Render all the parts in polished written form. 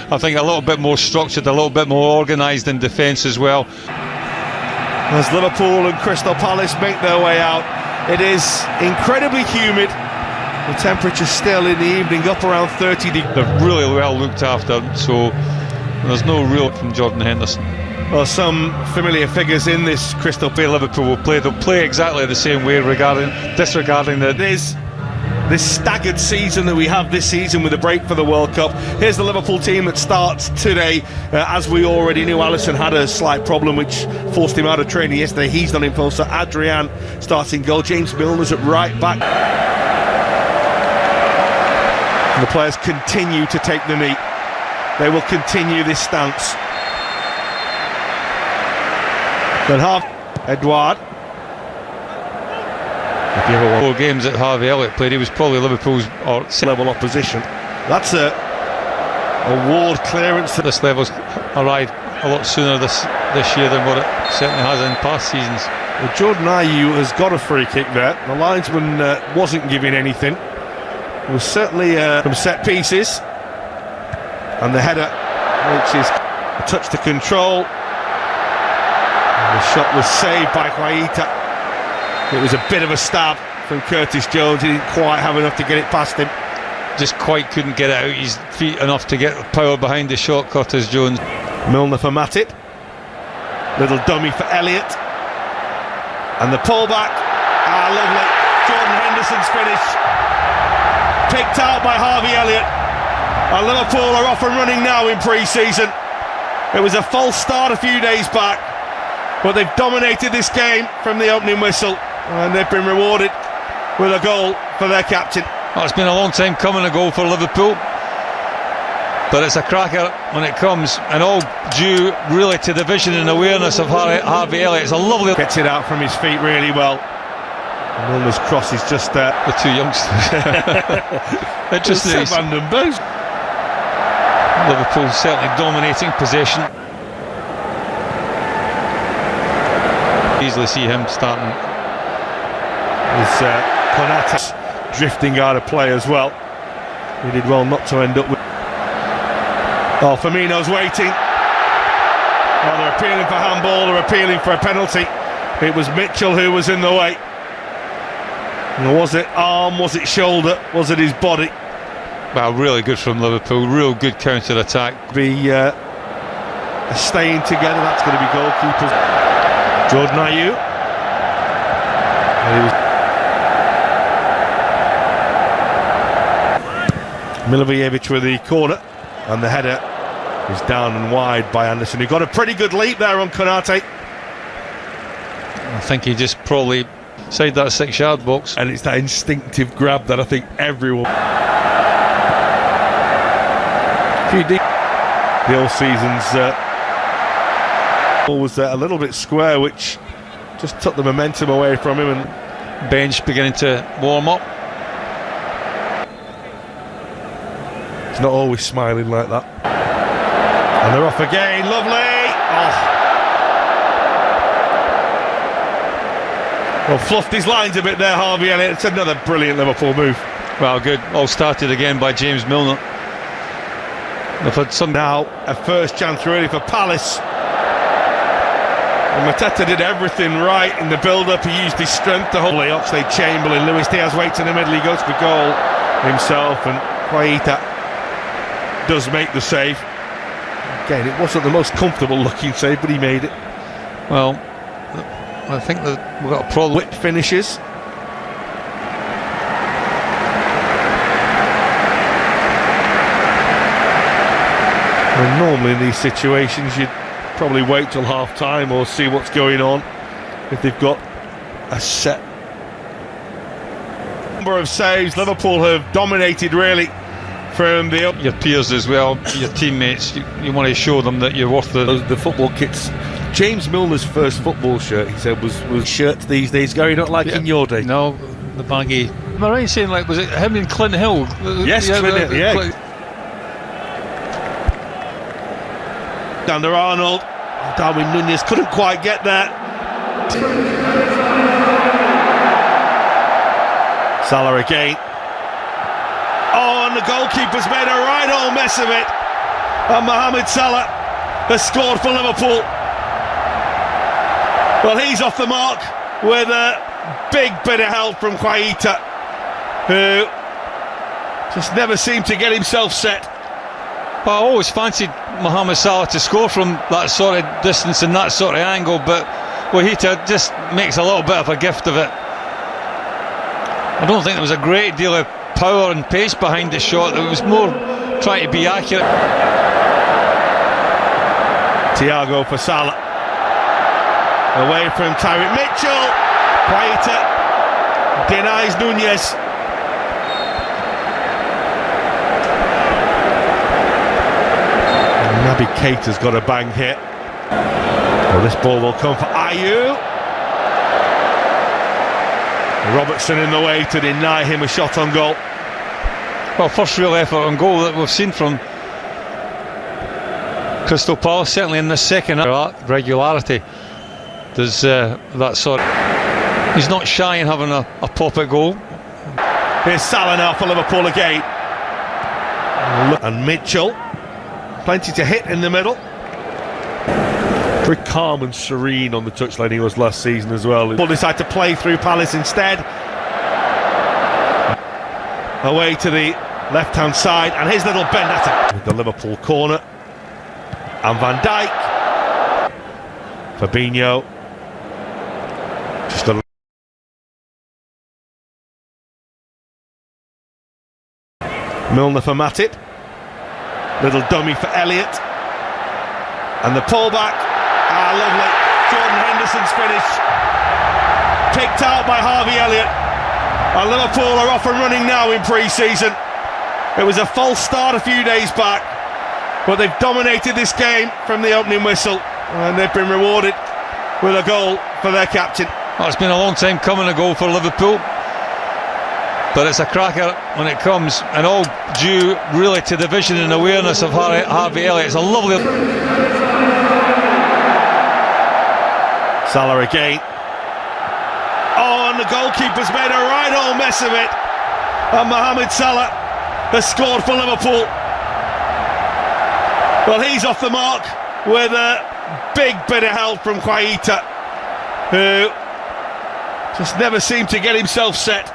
I think a little bit more structured, a little bit more organised in defence as well. As Liverpool and Crystal Palace make their way out, it is incredibly humid. The temperature's still in the evening up around 30 degrees. They're really well looked after, so there's no real from Jordan Henderson. Well, some familiar figures in this Crystal Palace Liverpool will play. They'll play exactly the same way, disregarding the... There's this staggered season that we have this season with a break for the World Cup. Here's the Liverpool team that starts today. As we already knew, Alisson had a slight problem which forced him out of training yesterday. He's not in full, so Adrian starts in goal. James Milner's at right back. And the players continue to take the knee. They will continue this stance. Then half, Edouard. If you ever 4 games that Harvey Elliott played, he was probably Liverpool's level opposition. That's a ward clearance. This level's arrived a lot sooner this year than what it certainly has in past seasons. Well, Jordan Ayew has got a free kick there. The linesman wasn't giving anything. It was certainly from set pieces. And the header, which is a touch to control. And the shot was saved by Quaita. It was a bit of a stab from Curtis Jones. He didn't quite have enough to get it past him. Just quite couldn't get it out his feet enough to get power behind the shot, Curtis Jones. Milner for Matip. Little dummy for Elliott. And the pullback. Ah, lovely. Jordan Henderson's finish. Picked out by Harvey Elliott. And Liverpool are off and running now in pre-season. It was a false start a few days back, but they've dominated this game from the opening whistle, and they've been rewarded with a goal for their captain. Well, it's been a long time coming, a goal for Liverpool, but it's a cracker when it comes, and all due really to the vision and awareness of Harvey Elliott. It's a lovely... Gets it out from his feet really well. Milner's cross is just there. The 2 youngsters. Interesting. Liverpool certainly dominating possession. Easily see him starting. There's Konate drifting out of play as well. He did well not to end up with... Oh, Firmino's waiting. Oh, they're appealing for handball, they're appealing for a penalty. It was Mitchell who was in the way. Was it arm, was it shoulder, was it his body? Well, really good from Liverpool, real good counter-attack. Be staying together, that's going to be goalkeepers. Jordan Ayew. Milivojevic with the corner, and the header is down and wide by Anderson, who got a pretty good leap there on Konate. I think he just probably side that 6-yard box. And it's that instinctive grab that I think everyone... The all season's was a little bit square, which just took the momentum away from him, and bench beginning to warm up. He's not always smiling like that. And they're off again, lovely! Oh. Well, fluffed his lines a bit there, Harvey Elliott. It's another brilliant Liverpool move. Well, good. All started again by James Milner. They've had some... Now, a first chance really for Palace. And Mateta did everything right in the build-up. He used his strength to hold Oxlade-Chamberlain. Luis Diaz waits in the middle. He goes for goal himself, and Quaita does make the save. Again, it wasn't the most comfortable-looking save, but he made it. Well, I think that we've got a problem. Whip finishes. And normally in these situations you'd probably wait till half-time or see what's going on if they've got a set number of saves. Liverpool have dominated really from the... Your peers as well, your teammates, you want to show them that you're worth the football kits. James Milner's first football shirt, he said, was shirts these days going not like in your day. No, the baggy. Am I right saying, like, was it him and Clint Hill? Yes, Clint Hill, yeah. Under Arnold, Darwin Núñez couldn't quite get there. Salah again. Oh, and the goalkeeper's made a right old mess of it. And Mohamed Salah has scored for Liverpool. Well, he's off the mark with a big bit of help from Quaita, who just never seemed to get himself set. Well, I always fancied Mohamed Salah to score from that sort of distance and that sort of angle, but Quaita just makes a little bit of a gift of it. I don't think there was a great deal of power and pace behind the shot. It was more trying to be accurate. Thiago for Salah. Away from Tyreek Mitchell. Quaita denies Nunez. Naby Keita's got a bang here. Well, this ball will come for Ayew. Robertson in the way to deny him a shot on goal. Well, first real effort on goal that we've seen from Crystal Palace, certainly in this second regularity. There's that sort of... He's not shy in having a pop at goal. Here's Salah now for Liverpool again. And Mitchell, plenty to hit in the middle. Very calm and serene on the touchline he was last season as well. Liverpool decide to play through Palace instead. Away to the left-hand side, and his little bend at it with the Liverpool corner. And Van Dijk. Fabinho. Just a Milner for Matip. Little dummy for Elliott. And the pullback. Lovely. Jordan Henderson's finish. Picked out by Harvey Elliott. And Liverpool are off and running now in pre-season. It was a false start a few days back, but they've dominated this game from the opening whistle, and they've been rewarded with a goal for their captain. Well, it's been a long time coming, a goal for Liverpool, but it's a cracker when it comes, and all due really to the vision and awareness of Harvey Elliott. It's a lovely... Salah again. Oh, and the goalkeeper's made a right old mess of it, and Mohamed Salah has scored for Liverpool. Well, he's off the mark with a big bit of help from Quaita, who just never seemed to get himself set.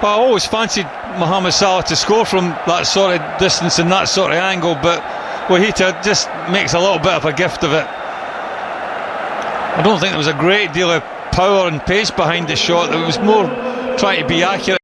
Well, I always fancied Mohamed Salah to score from that sort of distance and that sort of angle, but Quaita just makes a little bit of a gift of it. I don't think there was a great deal of power and pace behind the shot. It was more trying to be accurate.